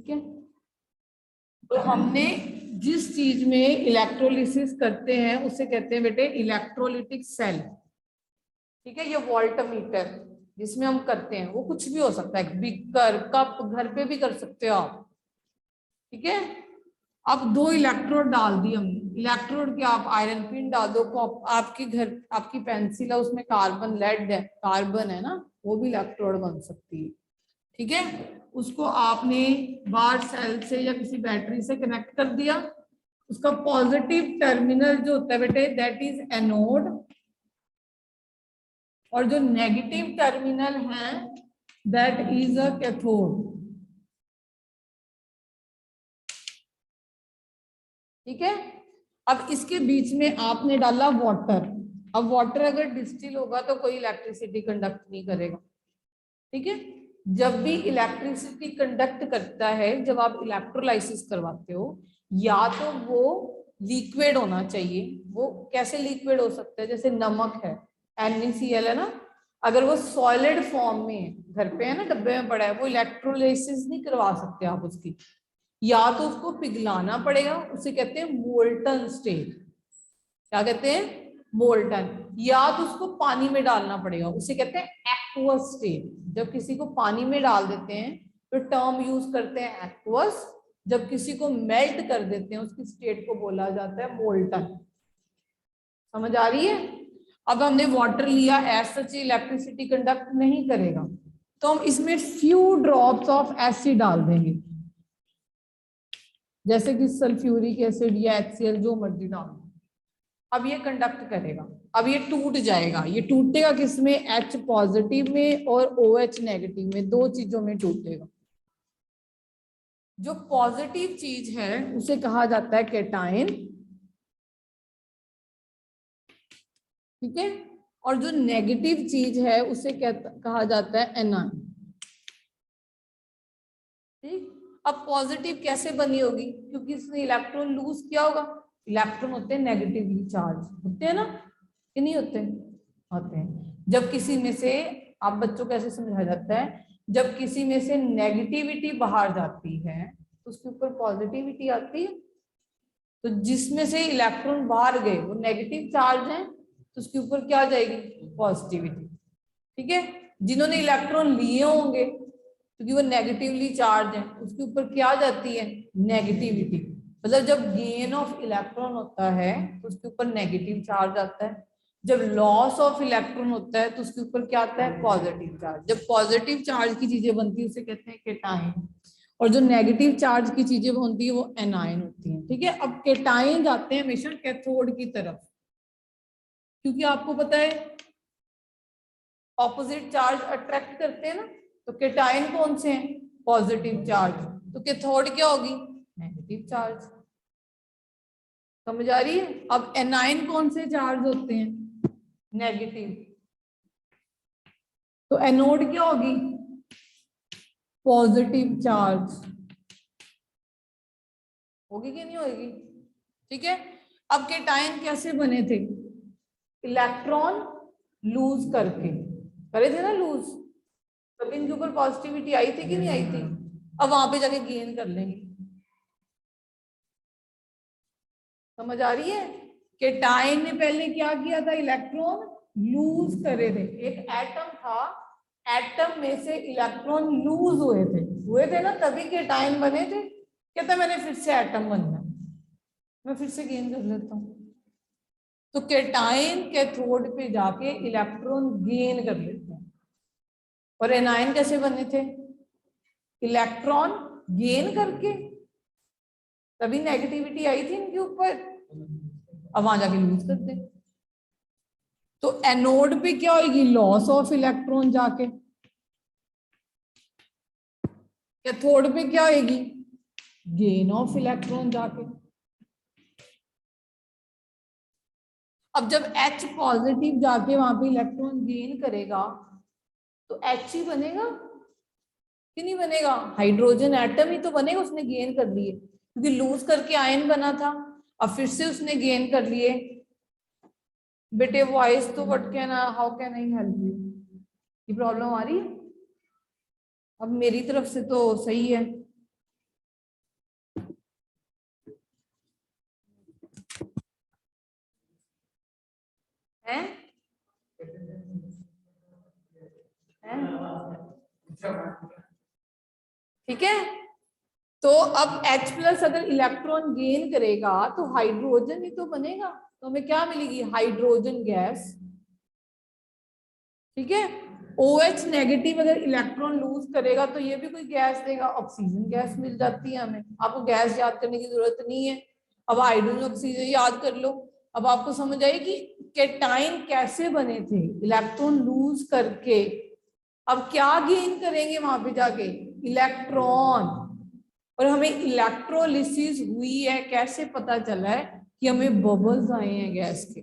ठीक है, तो हमने जिस चीज में इलेक्ट्रोलिसिस करते हैं उसे कहते हैं बेटे इलेक्ट्रोलिटिक सेल। ठीक है, ये वोल्टमीटर जिसमें हम करते हैं वो कुछ भी हो सकता है, बीकर, कप, घर पे भी कर सकते हो आप। ठीक है, अब 2 इलेक्ट्रोड डाल दी हमने, इलेक्ट्रोड के आप आयरन पिन डाल दो, आपके घर आपकी पेंसिल है उसमें कार्बन लेड है, कार्बन है ना, वो भी इलेक्ट्रोड बन सकती है। ठीक है, उसको आपने बाहर सेल से या किसी बैटरी से कनेक्ट कर दिया, उसका पॉजिटिव टर्मिनल जो होता है बेटे दैट इज एनोड, और जो नेगेटिव टर्मिनल है दैट इज अ कैथोड। ठीक है, अब इसके बीच में आपने डाला वाटर। अब वाटर अगर डिस्टिल होगा तो कोई इलेक्ट्रिसिटी कंडक्ट नहीं करेगा। ठीक है, जब भी इलेक्ट्रिसिटी कंडक्ट करता है, जब आप इलेक्ट्रोलाइसिस करवाते हो, या तो वो लिक्विड होना चाहिए। वो कैसे लिक्विड हो सकता है, जैसे नमक है, NaCl है ना, अगर वो सॉलिड फॉर्म में है, घर पे है ना, डब्बे में पड़ा है, वो इलेक्ट्रोलाइसिस नहीं करवा सकते आप उसकी, या तो उसको पिघलाना पड़ेगा, उसे कहते हैं मोल्टन स्टेट। क्या कहते हैं, मोल्टन। या तो उसको पानी में डालना पड़ेगा, उसे कहते हैं एक्वस स्टेट। जब किसी को पानी में डाल देते हैं तो टर्म यूज करते हैं एक्वस, जब किसी को मेल्ट कर देते हैं उसकी स्टेट को बोला जाता है मोल्टन। समझ आ रही है? अब हमने वाटर लिया, एज सच इलेक्ट्रिसिटी कंडक्ट नहीं करेगा, तो हम इसमें फ्यू ड्रॉप्स ऑफ एसिड डाल देंगे, जैसे कि सल्फ्यूरिक एसिड या HCl, जो मर्जी डाल। अब ये कंडक्ट करेगा, अब ये टूट जाएगा। ये टूटेगा किसमें, H पॉजिटिव में और OH नेगेटिव में, 2 चीजों में टूटेगा। जो पॉजिटिव चीज है उसे कहा जाता है कैटायन। ठीक है, और जो नेगेटिव चीज है उसे कहा जाता है एनायन। ठीक, अब पॉजिटिव कैसे बनी होगी, क्योंकि इसने इलेक्ट्रॉन लूज किया होगा। इलेक्ट्रॉन होते हैं नेगेटिवली चार्ज, होते हैं ना कि नहीं होते, होते हैं। जब किसी में से, आप बच्चों को कैसे समझाया जाता है, जब किसी में से नेगेटिविटी बाहर जाती है तो उसके ऊपर पॉजिटिविटी आती है। तो जिसमें से इलेक्ट्रॉन बाहर गए वो नेगेटिव चार्ज है, तो उसके ऊपर क्या जाएगी, पॉजिटिविटी। ठीक है, जिन्होंने इलेक्ट्रॉन लिए होंगे क्योंकि वो नेगेटिवली चार्ज है, उसके ऊपर क्या जाती है, नेगेटिविटी। मतलब जब गेन ऑफ इलेक्ट्रॉन होता है तो उसके ऊपर नेगेटिव चार्ज आता है, जब लॉस ऑफ इलेक्ट्रॉन होता है तो उसके ऊपर क्या आता है, पॉजिटिव चार्ज। जब पॉजिटिव चार्ज की चीजें बनती है उसे कहते हैं केटायन, और जो नेगेटिव चार्ज की चीजें बनती है वो एनायन होती हैं। ठीक है, अब केटायन जाते हैं हमेशा कैथोड की तरफ, क्योंकि आपको पता है ऑपोजिट चार्ज अट्रैक्ट करते हैं ना, तो केटायन कौन से हैं, पॉजिटिव चार्ज, तो कैथोड क्या होगी, नेगेटिव चार्ज। समझ आ रही है? अब एनायन कौन से चार्ज होते हैं, नेगेटिव, तो एनोड क्या होगी, पॉजिटिव चार्ज। होगी कि नहीं होगी? ठीक है, अब केटायन कैसे बने थे, इलेक्ट्रॉन लूज करके करे थे ना, लूज, तब इनके ऊपर पॉजिटिविटी आई थी कि नहीं आई थी? अब वहां पे जाके गेन कर लेंगे। समझ आ रही है? केटायन ने पहले क्या किया था, इलेक्ट्रॉन लूज करे थे। एक एटम था, एटम में से इलेक्ट्रॉन लूज हुए थे ना, तभी केटायन बने थे। कहता मैंने फिर से एटम बनना, मैं फिर से गेन कर लेता हूँ। तो केटायन कैथोड पे जाके इलेक्ट्रॉन गेन कर लेते हैं। और एनायन कैसे बने थे, इलेक्ट्रॉन गेन करके, तभी नेगेटिविटी आई थी इनके ऊपर, अब वहां जाके लूज कर दे। तो एनोड पे क्या होगी, लॉस ऑफ इलेक्ट्रॉन जाके, कैथोड पे क्या होगी, गेन ऑफ इलेक्ट्रॉन जाके। अब जब H पॉजिटिव जाके वहां पे इलेक्ट्रॉन गेन करेगा तो H ही बनेगा कि नहीं बनेगा, हाइड्रोजन एटम ही तो बनेगा, उसने गेन कर लिए, क्योंकि लूज करके आयन बना था, अब फिर से उसने गेन कर लिए। बेटे वॉइस तो what can, how can I help you, ये प्रॉब्लम आ रही है? अब मेरी तरफ से तो सही है, है? ठीक है, तो अब H+ अगर इलेक्ट्रॉन गेन करेगा तो हाइड्रोजन ही तो बनेगा, तो हमें क्या मिलेगी? Hydrogen gas. ठीक है, OH नेगेटिव अगर इलेक्ट्रॉन लूज करेगा तो ये भी कोई गैस देगा, ऑक्सीजन गैस मिल जाती है हमें। आपको गैस याद करने की जरूरत नहीं है, अब हाइड्रोजन ऑक्सीजन याद कर लो। अब आपको समझ आई कि कैटाइन कैसे बने थे, इलेक्ट्रॉन लूज करके। अब क्या गेन करेंगे वहां पे जाके? इलेक्ट्रॉन। और हमें इलेक्ट्रोलिसिस हुई है, कैसे पता चला है कि हमें बबल्स आए हैं गैस के?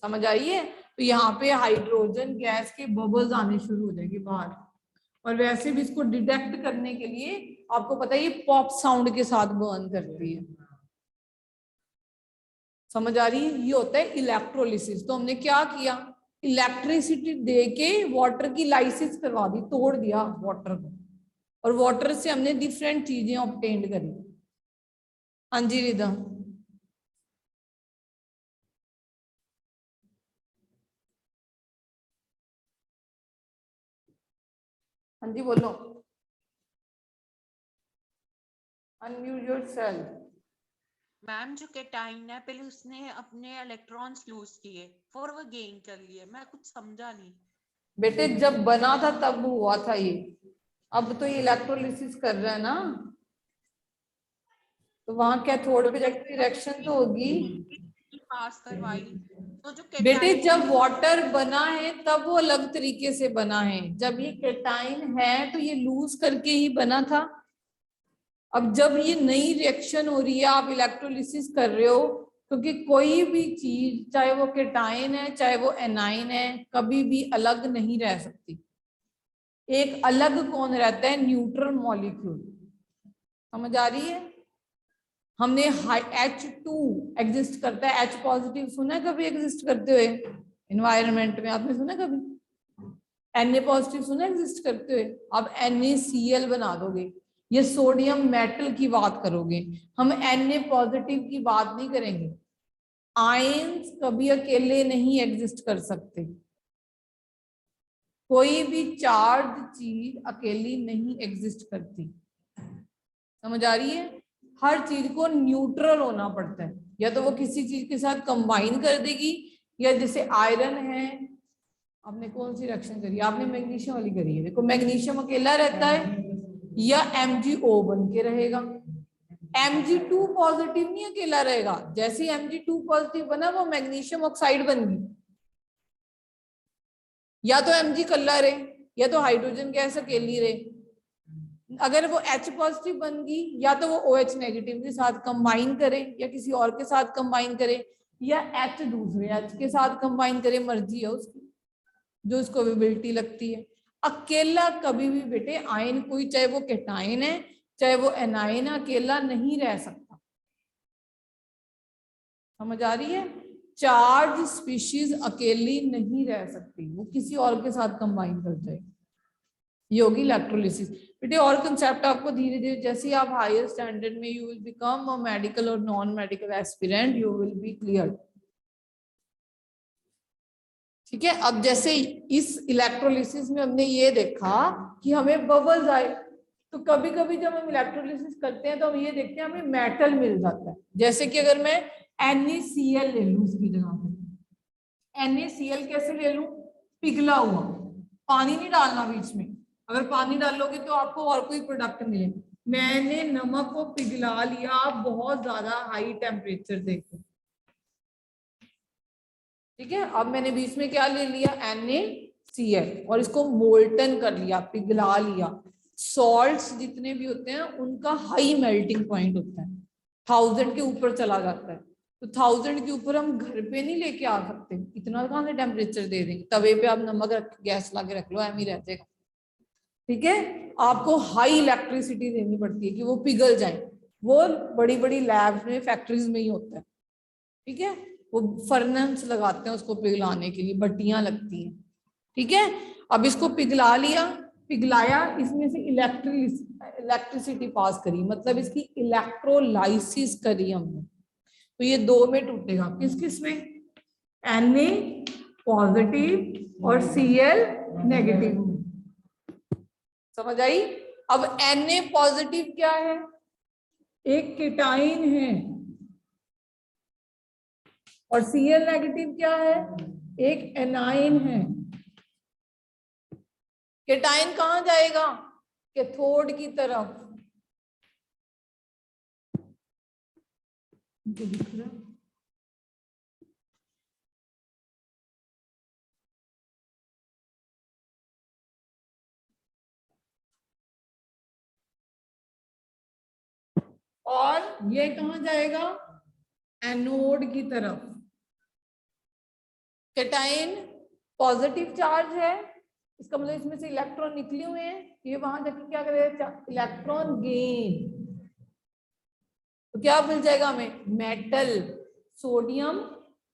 समझ आइए, तो यहाँ पे हाइड्रोजन गैस के बबल्स आने शुरू हो जाएंगे बाहर। और वैसे भी इसको डिटेक्ट करने के लिए आपको पता है ये पॉप साउंड के साथ बर्न करती है। समझ आ रही है? ये होता है इलेक्ट्रोलिसिस। तो हमने क्या किया, इलेक्ट्रिसिटी देके वाटर की लाइसिस करवा दी, तोड़ दिया वाटर को, और वाटर से हमने डिफरेंट चीजें ऑब्टेन करी। हाँ जी रिदा। हाँ जी बोलो, अनम्यूट योरसेल्फ। मैम जो कैटाइन है पहले उसने अपने इलेक्ट्रॉन्स लूज किए, फिर वो गेन कर लिए, मैं कुछ समझा नहीं। बेटे जब बना था तब हुआ था ये, अब तो ये इलेक्ट्रोलिसिस कर रहा है ना, तो वहां कैथोड पे जाके रिएक्शन तो होगी। पास करवाई तो जो बेटे कैटाइन जब वाटर बना है तब वो अलग तरीके से बना है, जब ये कैटाइन है तो ये लूज करके ही बना था। अब जब ये नई रिएक्शन हो रही है, आप इलेक्ट्रोलिसिस कर रहे हो, क्योंकि कोई भी चीज चाहे वो कैटाइन है चाहे वो एनाइन है कभी भी अलग नहीं रह सकती। एक अलग कौन रहता है? Neutral molecule. समझ आ रही है? हमने H2 एग्जिस्ट करता है, H पॉजिटिव सुना है कभी एग्जिस्ट करते हुए इन्वायरमेंट में? आपने सुना कभी? Na पॉजिटिव सुना एग्जिस्ट करते हुए? अब NaCl बना दोगे, ये सोडियम मेटल की बात करोगे, हम Na पॉजिटिव की बात नहीं करेंगे। आयंस कभी अकेले नहीं एग्जिस्ट कर सकते, कोई भी चार्ज चीज अकेली नहीं एग्जिस्ट करती। समझ आ रही है? हर चीज को न्यूट्रल होना पड़ता है, या तो वो किसी चीज के साथ कंबाइन कर देगी, या जैसे आयरन है, आपने कौन सी रिएक्शन करी? आपने मैग्नीशियम वाली करी है। देखो मैग्नीशियम अकेला रहता है या MgO बन के रहेगा। Mg2 पॉजिटिव नहीं अकेला रहेगा, जैसे ही Mg2 पॉजिटिव बना वो मैग्नीशियम ऑक्साइड बन गई, या तो Mg कल्ला रहे या तो हाइड्रोजन गैस अकेली रहे। अगर वो H पॉजिटिव बन गई, या तो वो OH नेगेटिव के साथ कंबाइन करे या किसी और के साथ कंबाइन करे, या H दूसरे H के साथ कंबाइन करे, मर्जी है उसकी, जो उसको विबिलिटी लगती है। अकेला कभी भी बेटे आयन, कोई चाहे वो कैटाइन है चाहे वो एनाइन, अकेला नहीं रह सकता। समझ आ रही है? चार्ज स्पीशीज अकेली नहीं रह सकती, वो किसी और के साथ कंबाइन कर जाएगी। ये होगी इलेक्ट्रोलिसिस। बेटे और कंसेप्ट आपको धीरे धीरे, जैसे आप हायर स्टैंडर्ड में you will become a medical और non medical aspirant, you will be clear. ठीक है, अब जैसे इस इलेक्ट्रोलिसिस में हमने ये देखा कि हमें बबल्स आए, तो कभी कभी जब हम इलेक्ट्रोलिसिस करते हैं तो हम ये देखते हैं हमें मेटल मिल जाता है। जैसे कि अगर मैं NaCl ले लूं इसकी जगह पे, NaCl कैसे ले लूं? पिघला हुआ, पानी नहीं डालना बीच में, अगर पानी डालोगे तो आपको और कोई प्रोडक्ट मिले। मैंने नमक को पिघला लिया बहुत ज्यादा हाई टेम्परेचर देकर, ठीक है, अब मैंने बीच में क्या ले लिया? NaCl, और इसको मोल्टन कर लिया, पिघला लिया। सॉल्ट्स जितने भी होते हैं उनका हाई मेल्टिंग पॉइंट होता है, 1000 के ऊपर चला जाता है। तो 1000 के ऊपर हम घर पे नहीं लेके आ सकते, इतना कहाँ से टेम्परेचर दे देंगे? तवे पे आप नमक रख, गैस ला के रख लो, एम ही रह जाएगा। ठीक है, आपको हाई इलेक्ट्रिसिटी देनी पड़ती है कि वो पिघल जाए। वो बड़ी बड़ी लैब्स में, फैक्ट्रीज में ही होता है। ठीक है, वो फर्नेस लगाते हैं उसको पिघलाने के लिए, भट्टियां लगती हैं। ठीक है, अब इसको पिघला लिया, पिघलाया, इसमें से इलेक्ट्रिसिटी पास करी, मतलब इसकी इलेक्ट्रोलाइसिस करी हमने। तो ये 2 में टूटेगा, किस किस में, Na पॉजिटिव और Cl नेगेटिव में। समझ आई? अब Na पॉजिटिव क्या है, एक कीटाइन है, और Cl नेगेटिव क्या है, एक एनाइन है। कीटाइन कहां जाएगा, कैथोड की तरफ। दिख रहा है? और ये कहां जाएगा, एनोड की तरफ। कैटाइन पॉजिटिव चार्ज है, इसका मतलब इसमें से इलेक्ट्रॉन निकले हुए हैं, ये वहां जाके क्या करेगा, इलेक्ट्रॉन गेन। तो क्या मिल जाएगा हमें, मेटल, सोडियम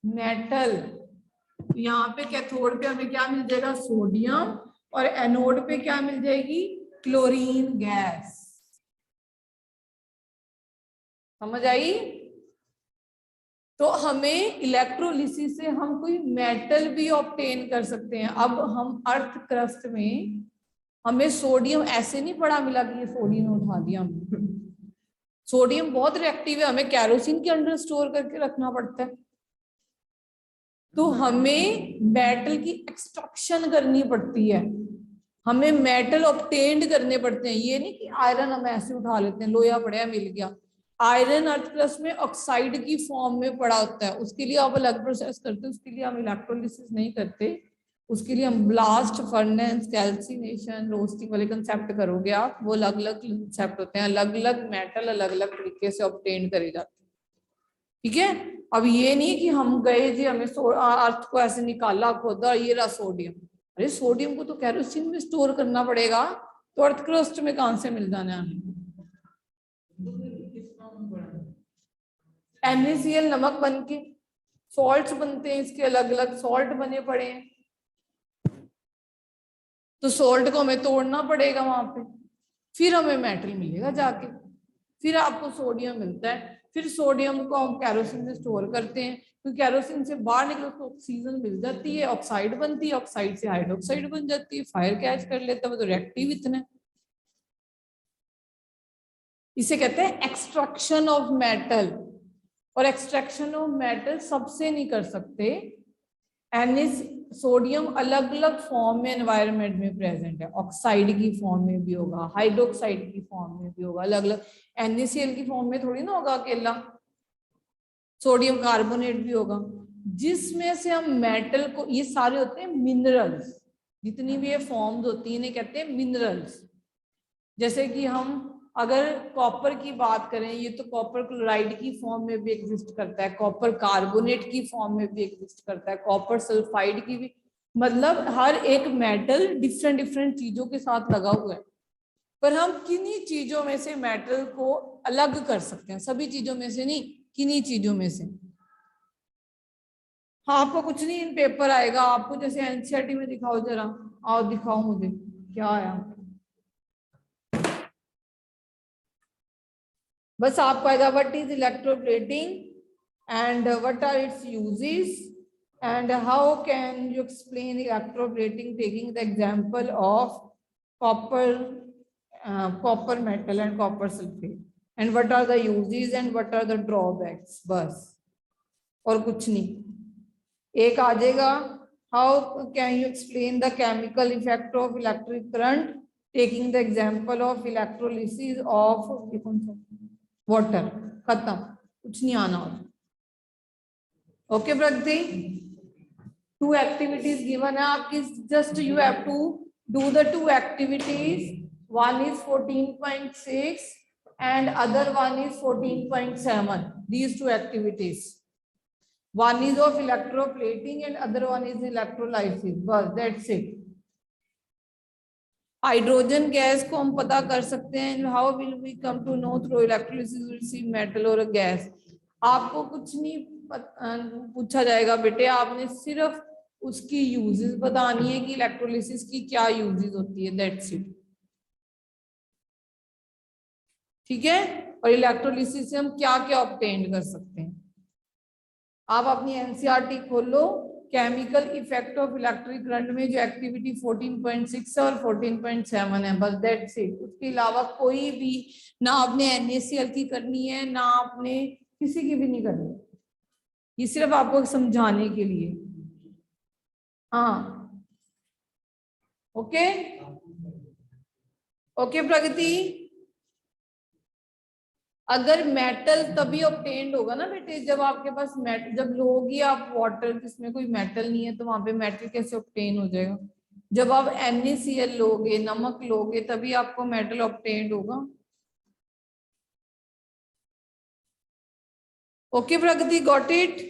मेटल। यहाँ पे कैथोड पे हमें क्या मिल जाएगा, सोडियम, और एनोड पे क्या मिल जाएगी, क्लोरीन गैस। समझ आई? तो हमें इलेक्ट्रोलिसिस से हम कोई मेटल भी ऑब्टेन कर सकते हैं। अब हम अर्थ क्रस्ट में हमें सोडियम ऐसे नहीं पड़ा मिला कि ये सोडियम उठा दिया हमने। सोडियम बहुत रिएक्टिव है, हमें कैरोसिन के अंदर स्टोर करके रखना पड़ता है। तो हमें मेटल की एक्सट्रैक्शन करनी पड़ती है, हमें मेटल ऑब्टेन्ड करने पड़ते हैं। ये नहीं कि आयरन हम ऐसे उठा लेते हैं, लोहा पड़ा मिल गया। आयरन अर्थ क्रस्ट में ऑक्साइड की फॉर्म में पड़ा होता है, उसके लिए आप अलग प्रोसेस करते हैं, उसके लिए हम इलेक्ट्रोलिसिस नहीं करते, उसके लिए हम ब्लास्ट, फर्नेस, कैल्सिनेशन, रोस्टिंग वाले कंसेप्ट करोगे आप, वो अलग अलग कंसेप्ट होते हैं, अलग अलग मेटल अलग अलग तरीके से ऑब्टेन करे जाते हैं। ठीक है? अब ये नहीं कि हम गए जी हमें अर्थ को ऐसे निकाला खोदा, ये रहा सोडियम। अरे सोडियम को तो कैरोसिन में स्टोर करना पड़ेगा, तो अर्थ क्रस्ट में कहां से मिल जाना है हमें। NaCl नमक बन के सॉल्ट्स बनते हैं, इसके अलग अलग सॉल्ट बने पड़े हैं, तो सॉल्ट को हमें तोड़ना पड़ेगा वहां पे, फिर हमें मेटल मिलेगा जाके, फिर आपको सोडियम मिलता है, फिर सोडियम को हम कैरोसिन में स्टोर करते हैं, तो कैरोसिन से बाहर निकलो तो ऑक्सीजन मिल जाती है, ऑक्साइड बनती है, ऑक्साइड से हाइड्रोक्साइड बन जाती है, फायर कैच कर लेता है, तो रिएक्टिव इतने। इसे कहते हैं एक्सट्रैक्शन ऑफ मेटल। और एक्सट्रैक्शन ऑफ मेटल सबसे नहीं कर सकते, सोडियम अलग अलग फॉर्म में एनवायरनमेंट में प्रेजेंट है, ऑक्साइड की फॉर्म में भी होगा, हाइड्रोक्साइड की फॉर्म में भी होगा, अलग अलग। NaCl की फॉर्म में थोड़ी ना होगा अकेला, सोडियम कार्बोनेट भी होगा, जिसमें से हम मेटल को, ये सारे होते हैं मिनरल्स, जितनी भी ये फॉर्म्स होती हैं इन्हें कहते हैं मिनरल्स। जैसे कि हम अगर कॉपर की बात करें, ये तो कॉपर क्लोराइड की फॉर्म में भी एग्जिस्ट करता है, कॉपर कार्बोनेट की फॉर्म में भी एग्जिस्ट करता है, कॉपर सल्फाइड की भी, मतलब हर एक मेटल डिफरेंट डिफरेंट चीजों के साथ लगा हुआ है। पर हम किन्हीं चीजों में से मेटल को अलग कर सकते हैं, सभी चीजों में से नहीं, किन्हीं चीजों में से। हाँ, आपको कुछ नहीं इन पेपर आएगा, आपको जैसे एनसीईआरटी में दिखाओ जरा, आओ दिखाओ मुझे क्या आया। बस आपको आएगा what is electroplating and what are its uses and how can you explain electroplating taking the example of copper metal and copper sulphate and what are the uses and what are the drawbacks, बस और कुछ नहीं। एक आ जाएगा how can you explain the chemical effect of electric current taking the example of electrolysis of water, खत्म, कुछ नहीं आना और। ओके प्रगति, 2 एक्टिविटीज गिवन है आपकी, just you have to do the 2 activities, one is 14.6 and other one is 14.7, these 2 activities, one is of electroplating and other one is electrolysis, बस that's it। Hydrogen gas को हम पता कर सकते हैं, how will we come to know through electrolysis will see metal और gas. आपको कुछ नहीं पूछा जाएगा बेटे, आपने सिर्फ उसकी यूजेस बतानी है कि इलेक्ट्रोलिसिस की क्या यूजेस होती है, दैट्स इट। ठीक है? और इलेक्ट्रोलिसिस से हम क्या क्या ऑब्टेन कर सकते हैं। आप अपनी एनसीईआरटी खोलो, chemical effect of electric current में जो एक्टिविटी 14.6 है और 14.7 है, बस दैट्स इट। उसके अलावा कोई भी ना आपने NaCl की करनी है, ना आपने किसी की भी नहीं करनी, ये सिर्फ आपको समझाने के लिए। हाँ ओके ओके प्रगति। अगर मेटल तभी ऑब्टेन्ड होगा ना बेटे जब आपके पास मेटल, जब लोगी आप वाटर जिसमें कोई मेटल नहीं है तो वहां पे मेटल कैसे ऑब्टेन हो जाएगा? जब आप NaCl लोगे, नमक लोगे, तभी आपको मेटल ऑब्टेन्ड होगा। Okay Pragati, got it?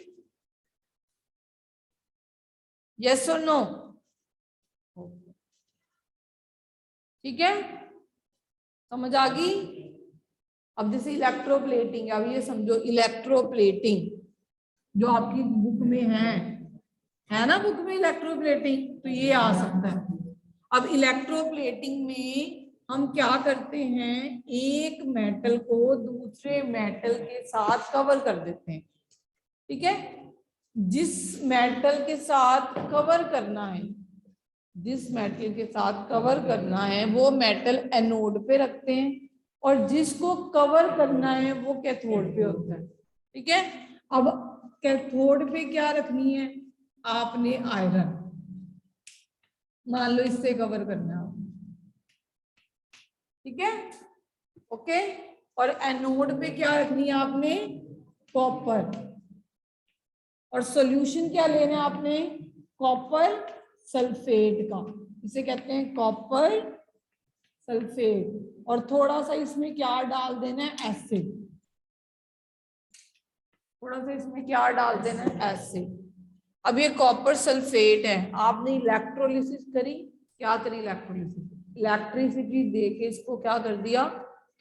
Yes और नो? ठीक है, समझ आ गई? अब जैसे इलेक्ट्रोप्लेटिंग, अब ये समझो इलेक्ट्रोप्लेटिंग जो आपकी बुक में है ना, बुक में इलेक्ट्रोप्लेटिंग, तो ये आ सकता है। अब इलेक्ट्रोप्लेटिंग में हम क्या करते हैं, एक मेटल को दूसरे मेटल के साथ कवर कर देते हैं। ठीक है, जिस मेटल के साथ कवर करना है, जिस मेटल के साथ कवर करना है वो मेटल एनोड पे रखते हैं, और जिसको कवर करना है वो कैथोड पे होता है। ठीक है, अब कैथोड पे क्या रखनी है आपने? आयरन, मान लो इससे कवर करना है, ठीक है ओके। और एनोड पे क्या रखनी है आपने? कॉपर। और सॉल्यूशन क्या लेना है आपने? कॉपर सल्फेट का, इसे कहते हैं कॉपर सल्फेट। और थोड़ा सा इसमें क्या डाल देना है? एसिड। थोड़ा सा इसमें क्या डाल देना है? एसिड। अब ये कॉपर सल्फेट है, आपने इलेक्ट्रोलिसिस करी, क्या करी? इलेक्ट्रोलिसिस, इलेक्ट्रिसिटी देके इसको क्या कर दिया?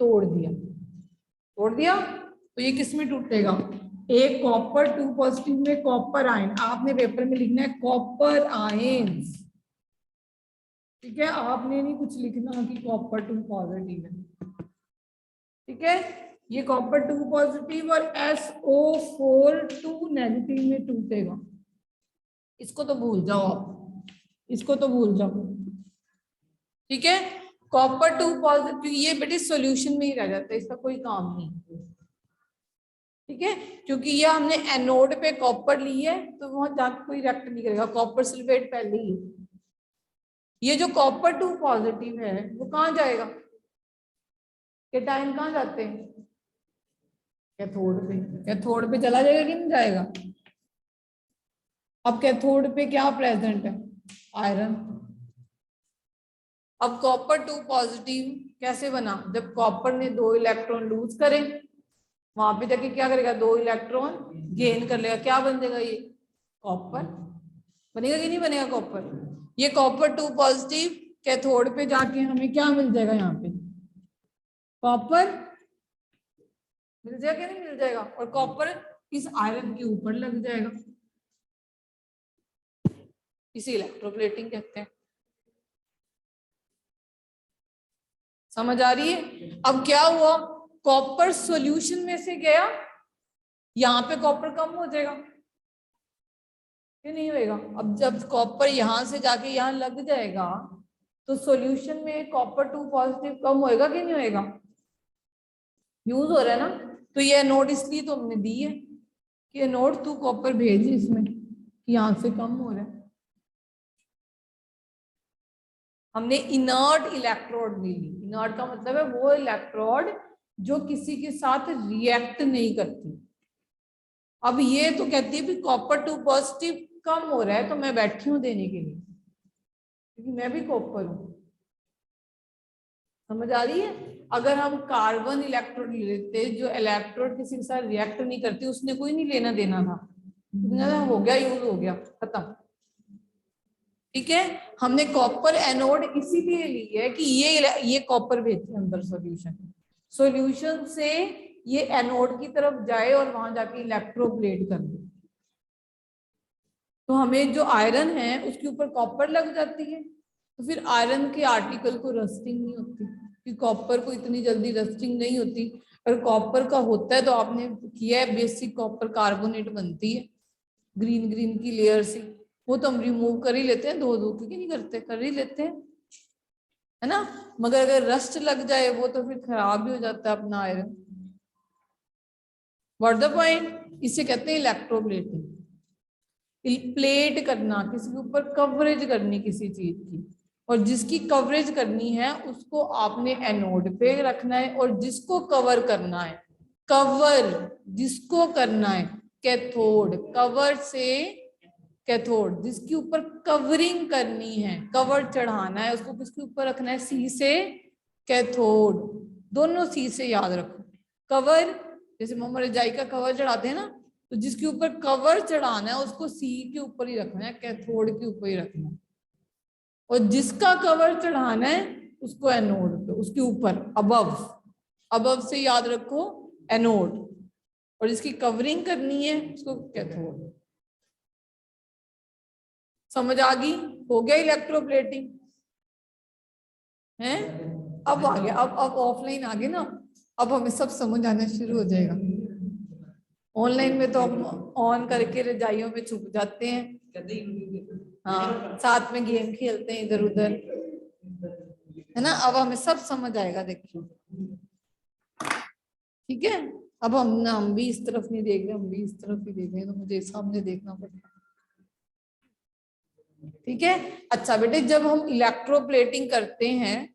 तोड़ दिया। तोड़ दिया तो ये किस में टूटेगा? एक कॉपर 2 पॉजिटिव में कॉपर आयन, आपने पेपर में लिखना है कॉपर आयन्स। ठीक है, आपने नहीं कुछ लिखना कि कॉपर 2 पॉजिटिव है। ठीक है, ये कॉपर 2 पॉजिटिव और SO4 2 नेगेटिव में टूटेगा। इसको तो भूल जाओ आप, इसको तो भूल जाओ। ठीक है, कॉपर 2 पॉजिटिव ये बेटे सॉल्यूशन में ही रह जाता है, इसका कोई काम नहीं। ठीक है, क्योंकि ये हमने एनोड पे कॉपर ली है तो वहां जाके कोई रिएक्ट नहीं करेगा, कॉपर सल्फेट पहले ही। ये जो कॉपर 2 पॉजिटिव है वो कहाँ जाएगा? कैटायन कहाँ जाते हैं? कैथोड पे। कैथोड पे चला जाएगा कि नहीं जाएगा? अब कैथोड पे क्या प्रेजेंट है? आयरन। अब कॉपर 2 पॉजिटिव कैसे बना? जब कॉपर ने 2 इलेक्ट्रॉन लूज करे, वहां पे जाके क्या करेगा? 2 इलेक्ट्रॉन गेन कर लेगा, क्या बन जाएगा? ये कॉपर बनेगा कि नहीं बनेगा कॉपर? ये कॉपर 2 पॉजिटिव कैथोड पे जाके हमें क्या मिल जाएगा? यहाँ पे कॉपर मिल जाएगा कि नहीं मिल जाएगा? और कॉपर इस आयरन के ऊपर लग जाएगा, इसे इलेक्ट्रोप्लेटिंग कहते हैं। समझ आ रही है? अब क्या हुआ, कॉपर सॉल्यूशन में से गया, यहाँ पे कॉपर कम हो जाएगा कि नहीं होएगा? अब जब कॉपर यहाँ से जाके यहाँ लग जाएगा तो सॉल्यूशन में कॉपर 2 पॉजिटिव कम होएगा कि नहीं होएगा? यूज हो रहा है ना, तो ये नोट इसलिए तो हमने दी है कि नोट तू कॉपर भेज इसमें कि यहाँ से कम हो रहा है। हमने इनर्ट इलेक्ट्रोड ली। इनर्ट का मतलब है वो इलेक्ट्रोड जो किसी के साथ रिएक्ट नहीं करती। अब ये तो कहती है भी कॉपर 2 पॉजिटिव कम हो रहा है तो मैं बैठी हूं देने के लिए, क्योंकि मैं भी कॉपर हूं। समझ आ रही है? अगर हम कार्बन इलेक्ट्रोड लेते जो इलेक्ट्रोड किसी के साथ रिएक्ट नहीं करती, उसने कोई नहीं लेना देना था, हो गया यूज हो गया खत्म। ठीक है, हमने कॉपर एनोड इसीलिए ली है कि ये कॉपर भेजते हैं अंदर सॉल्यूशन, सॉल्यूशन से ये एनोड की तरफ जाए और वहां जाके इलेक्ट्रोप्लेट कर दे। तो हमें जो आयरन है उसके ऊपर कॉपर लग जाती है, तो फिर आयरन के आर्टिकल को रस्टिंग नहीं होती, कि कॉपर को इतनी जल्दी रस्टिंग नहीं होती। अगर कॉपर का होता है तो आपने किया है बेसिक कॉपर कार्बोनेट बनती है, ग्रीन ग्रीन की लेयर सी, वो तो हम रिमूव कर ही लेते हैं, धो धो क्योंकि नहीं करते, कर ही लेते हैं, है ना। मगर अगर रस्ट लग जाए वो तो फिर खराब भी हो जाता है अपना आयरन। व्हाट द पॉइंट, इसे कहते हैं इलेक्ट्रोप्लेटिंग। प्लेट करना, किसी के ऊपर कवरेज करनी किसी चीज की, और जिसकी कवरेज करनी है उसको आपने एनोड पे रखना है, और जिसको कवर करना है, कवर जिसको करना है कैथोड, कवर से कैथोड, जिसके ऊपर कवरिंग करनी है, कवर चढ़ाना है, उसको किसके ऊपर रखना है, सी से कैथोड, दोनों सी से याद रखो। कवर जैसे मोहम्मद रजाई का कवर चढ़ाते हैं ना, तो जिसके ऊपर कवर चढ़ाना है उसको सी के ऊपर ही रखना है, कैथोड के ऊपर ही रखना है, और जिसका कवर चढ़ाना है उसको एनोड पे, उसके ऊपर अबव, अबव से याद रखो एनोड, और जिसकी कवरिंग करनी है उसको कैथोड। समझ आ गई, हो गया इलेक्ट्रोप्लेटिंग है। अब आ गया, अब ऑफलाइन आ गए ना, अब हमें सब समझ आना शुरू हो जाएगा। ऑनलाइन में तो हम ऑन करके रजाइयों में छुप जाते हैं, हाँ साथ में गेम खेलते हैं इधर उधर, है ना। अब हमें सब समझ आएगा, देखिए ठीक है। अब हम भी इस तरफ नहीं देख रहे, हम भी इस तरफ ही देख रहे हैं, तो मुझे सामने देखना पड़ता है, ठीक है। अच्छा बेटे, जब हम इलेक्ट्रोप्लेटिंग करते हैं,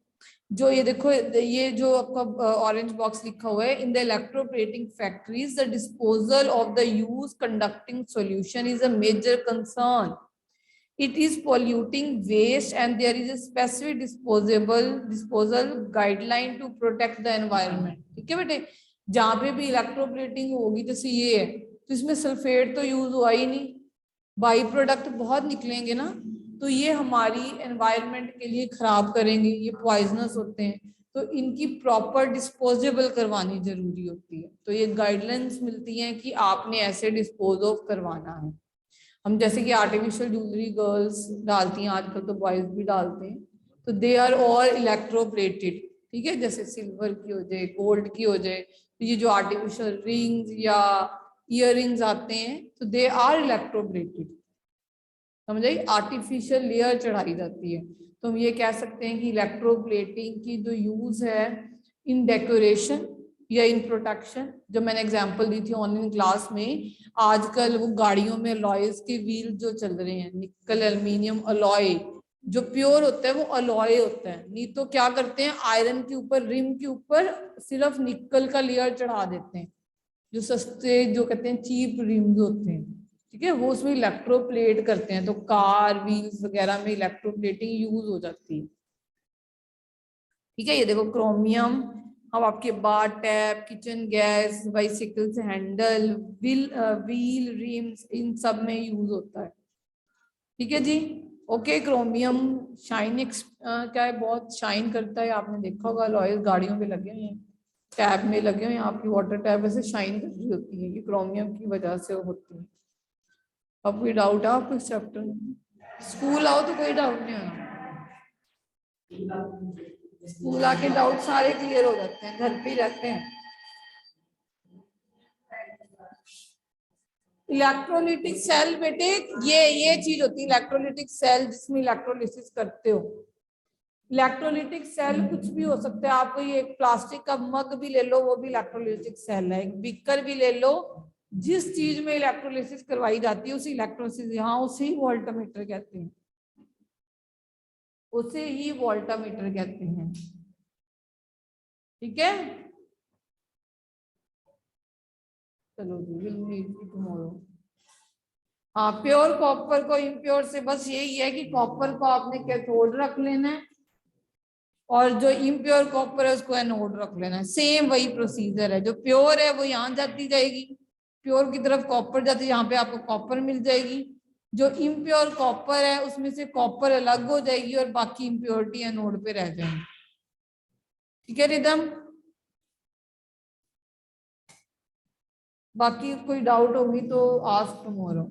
जो ये देखो, ये जो आपका ऑरेंज बॉक्स लिखा हुआ है, in the electroplating factories the disposal of the use conducting solution is a major concern, it is polluting waste and there is a specific disposal guideline to protect the environment, ठीक है बेटे। जहां पे भी electroplating होगी, जैसे ये है, तो इसमें सल्फेट तो यूज हुआ ही नहीं, बाई प्रोडक्ट बहुत निकलेंगे ना, तो ये हमारी एनवायरनमेंट के लिए खराब करेंगे, ये पॉइजनस होते हैं, तो इनकी प्रॉपर डिस्पोजेबल करवानी जरूरी होती है। तो ये गाइडलाइंस मिलती हैं कि आपने ऐसे डिस्पोज ऑफ करवाना है। हम जैसे कि आर्टिफिशियल ज्वेलरी गर्ल्स डालती हैं आजकल, तो बॉयज भी डालते हैं, तो दे आर ऑल इलेक्ट्रोप्लेटेड, ठीक है। जैसे सिल्वर की हो जाए, गोल्ड की हो जाए, तो ये जो आर्टिफिशियल रिंग्स या इयररिंग्स आते हैं, तो दे आर इलेक्ट्रोप्लेटेड, समझ आई, आर्टिफिशियल लेयर चढ़ाई जाती है। तो हम ये कह सकते हैं कि इलेक्ट्रोप्लेटिंग की जो यूज है इन डेकोरेशन या इन प्रोटेक्शन, जो मैंने एग्जांपल दी थी ऑनलाइन क्लास में, आजकल वो गाड़ियों में अलॉयज के व्हील जो चल रहे हैं, निकल एल्युमिनियम अलॉय, जो प्योर होता है वो अलॉय होता है, नहीं तो क्या करते हैं, आयरन के ऊपर, रिम के ऊपर सिर्फ निकल का लेयर चढ़ा देते हैं, जो सस्ते, जो कहते हैं चीप रिम्स होते हैं, ठीक है, वो उसमें इलेक्ट्रोप्लेट करते हैं, तो कार व्हील्स वगैरह में इलेक्ट्रोप्लेटिंग यूज हो जाती है, ठीक है। ये देखो क्रोमियम, अब आपके bar tap, kitchen gas, bicycles handle, wheel rims, इन सब में यूज होता है, ठीक है जी। ओके, क्रोमियम शाइन क्या है, बहुत शाइन करता है, आपने देखा होगा लॉयल गाड़ियों पे लगे हुए हैं, टैब में लगे हुए हैं, आपकी वाटर टैब वैसे शाइन कर रही होती है, ये क्रोमियम की वजह से होती है। अब कोई डाउट है आपको इस चैप्टर में? स्कूल आओ तो कोई डाउट नहीं होना, स्कूल आके डाउट सारे क्लियर हो जाते हैं, घर पे ही रहते हैं। इलेक्ट्रोलिटिक सेल बेटे, ये चीज होती है इलेक्ट्रोलिटिक सेल, जिसमें इलेक्ट्रोलिसिस करते हो। इलेक्ट्रोलिटिक सेल कुछ भी हो सकता है, आपको ये एक प्लास्टिक का मग भी ले लो, वो भी इलेक्ट्रोलिटिक सेल है, एक बीकर भी ले लो, जिस चीज में इलेक्ट्रोलिसिस करवाई जाती है उसी इलेक्ट्रोलिसिस, यहाँ उसे ही वोल्टामीटर कहते हैं, उसे ही वोल्टामीटर कहते हैं, ठीक है। चलो जी, विल मीट यू टुमारो। हाँ, प्योर कॉपर को इम्प्योर से बस यही है कि कॉपर को आपने कैथोड रख लेना है, और जो इम्प्योर कॉपर है उसको एनोड रख लेना है, सेम वही प्रोसीजर है, जो प्योर है वो यहाँ जाती जाएगी, प्योर की तरफ कॉपर जाती है, यहाँ पे आपको कॉपर मिल जाएगी, जो इम्प्योर कॉपर है उसमें से कॉपर अलग हो जाएगी और बाकी इम्प्योरिटी एनोड पे रह जाएंगी, ठीक है रिदम। बाकी कोई डाउट होगी तो आस्क टुमारो।